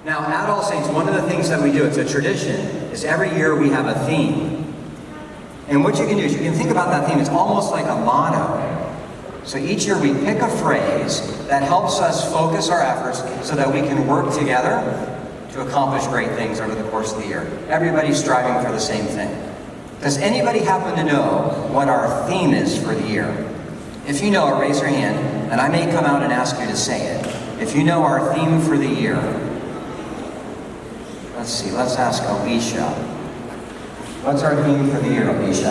Now, at All Saints, one of the things that we do, it's a tradition, is every year we have a theme. And what you can do is you can think about that theme. It's almost like a motto. So each year we pick a phrase that helps us focus our efforts so that we can work together to accomplish great things over the course of the year. Everybody's striving for the same thing. Does anybody happen to know what our theme is for the year? If you know it, raise your hand, and I may come out and ask you to say it. If you know our theme for the year, let's see, let's ask Alicia. What's our theme for the year, Alicia?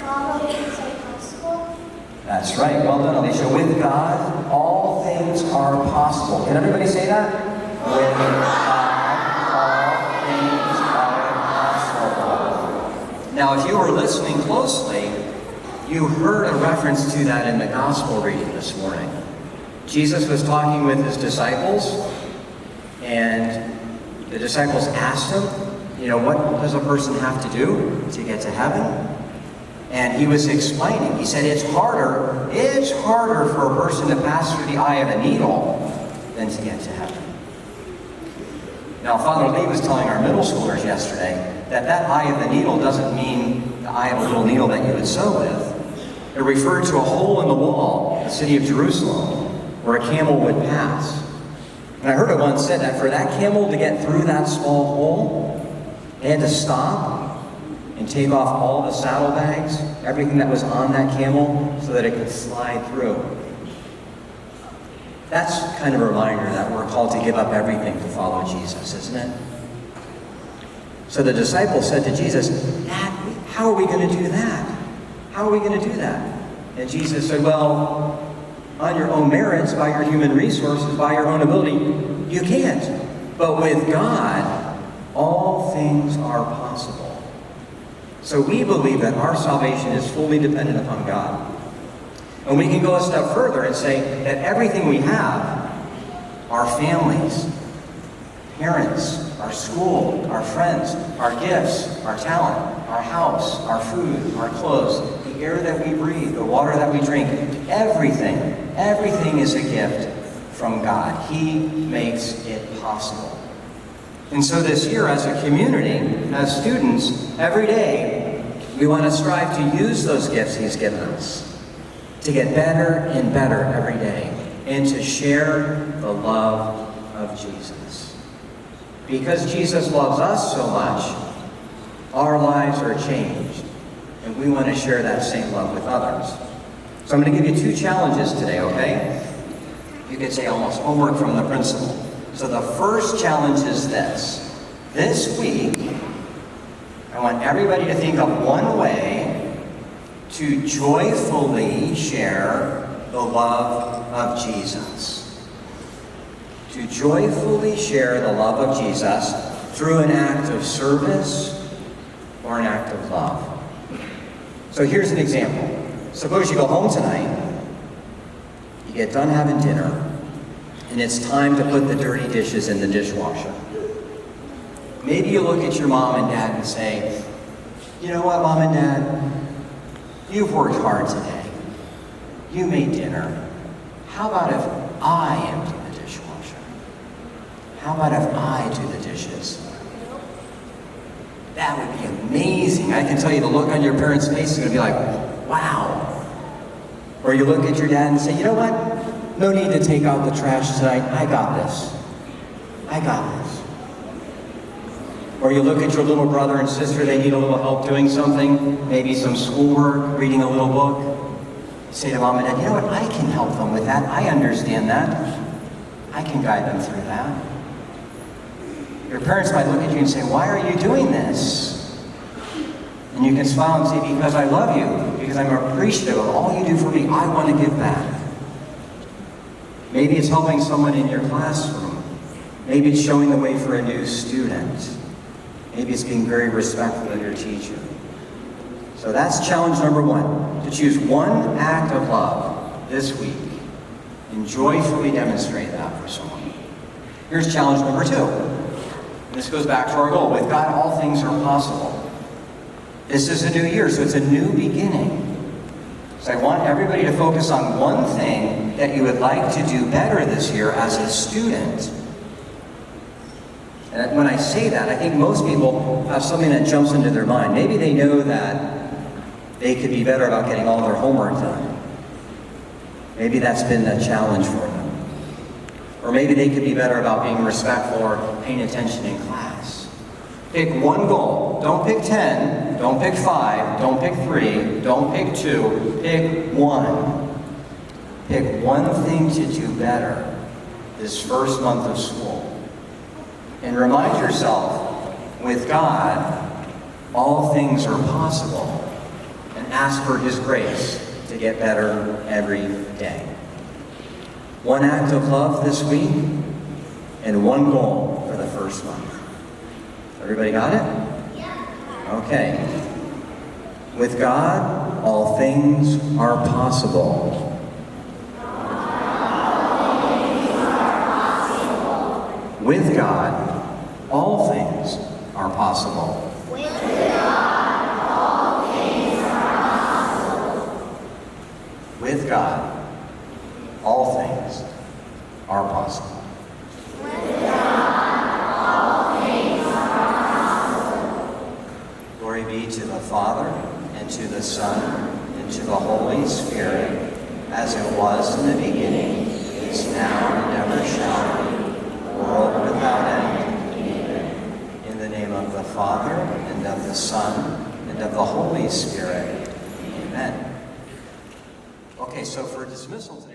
All things are possible. That's right. Well done, Alicia. With God, all things are possible. Can everybody say that? With God, all things are possible. Now, if you were listening closely, you heard a reference to that in the gospel reading this morning. Jesus was talking with his disciples, and the disciples asked him, what does a person have to do to get to heaven? And he was explaining. He said, it's harder for a person to pass through the eye of a needle than to get to heaven. Now, Father Lee was telling our middle schoolers yesterday that eye of the needle doesn't mean the eye of a little needle that you would sew with. It referred to a hole in the wall in the city of Jerusalem where a camel would pass. And I heard it once said that for that camel to get through that small hole, they had to stop and take off all the saddlebags, everything that was on that camel, so that it could slide through. That's kind of a reminder that we're called to give up everything to follow Jesus, isn't it? So the disciples said to Jesus, Dad, how are we going to do that? How are we going to do that? And Jesus said, well, on your own merits, by your human resources, by your own ability, you can't. But with God, all things are possible. So we believe that our salvation is fully dependent upon God. And we can go a step further and say that everything we have, our families, parents, our school, our friends, our gifts, our talent, our house, our food, our clothes, the air that we breathe, the water that we drink, everything is a gift from God. He makes it possible. And so this year, as a community, as students, every day, we want to strive to use those gifts He's given us to get better and better every day and to share the love of Jesus. Because Jesus loves us so much, our lives are changed, and we want to share that same love with others. So I'm going to give you 2 challenges today, okay? You could say almost homework from the principal. So the first challenge is this. This week, I want everybody to think of one way to joyfully share the love of Jesus. To joyfully share the love of Jesus through an act of service or an act of love. So here's an example. Suppose you go home tonight, you get done having dinner, and it's time to put the dirty dishes in the dishwasher. Maybe you look at your mom and dad and say, you know what, Mom and Dad? You've worked hard today. You made dinner. How about if I empty the dishwasher? How about if I do the dishes? That would be amazing. I can tell you the look on your parents' face is going to be like, wow. Or you look at your dad and say, you know what? No need to take out the trash tonight. I got this. I got this. Or you look at your little brother and sister, they need a little help doing something, maybe some schoolwork, reading a little book. You say to Mom and Dad, you know what? I can help them with that. I understand that. I can guide them through that. Your parents might look at you and say, why are you doing this? And you can smile and say, because I love you, because I'm appreciative of all you do for me. I want to give back. Maybe it's helping someone in your classroom. Maybe it's showing the way for a new student. Maybe it's being very respectful of your teacher. So that's challenge number 1, to choose one act of love this week and joyfully demonstrate that for someone. Here's challenge number 2. This goes back to our goal. With God, all things are possible. This is a new year, so it's a new beginning. So I want everybody to focus on one thing that you would like to do better this year as a student. And when I say that, I think most people have something that jumps into their mind. Maybe they know that they could be better about getting all their homework done. Maybe that's been a challenge for them. Or maybe they could be better about being respectful or paying attention in class. Pick one goal. Don't pick 10. Don't pick 5. Don't pick 3. Don't pick 2. Pick one. Pick one thing to do better this first month of school. And remind yourself, with God, all things are possible. And ask for His grace to get better every day. One act of love this week, and one goal for the first month. Everybody got it? Yeah. Okay. With God, all things are possible. With God, all things are possible. With God, all things are possible. With God, all things are possible. With God, all things are possible. Glory be to the Father, and to the Son, and to the Holy Spirit, as it was in the beginning, is now, and ever shall be, world without end. Amen. In the name of the Father, and of the Son, and of the Holy Spirit. Amen. Okay, so for dismissal today,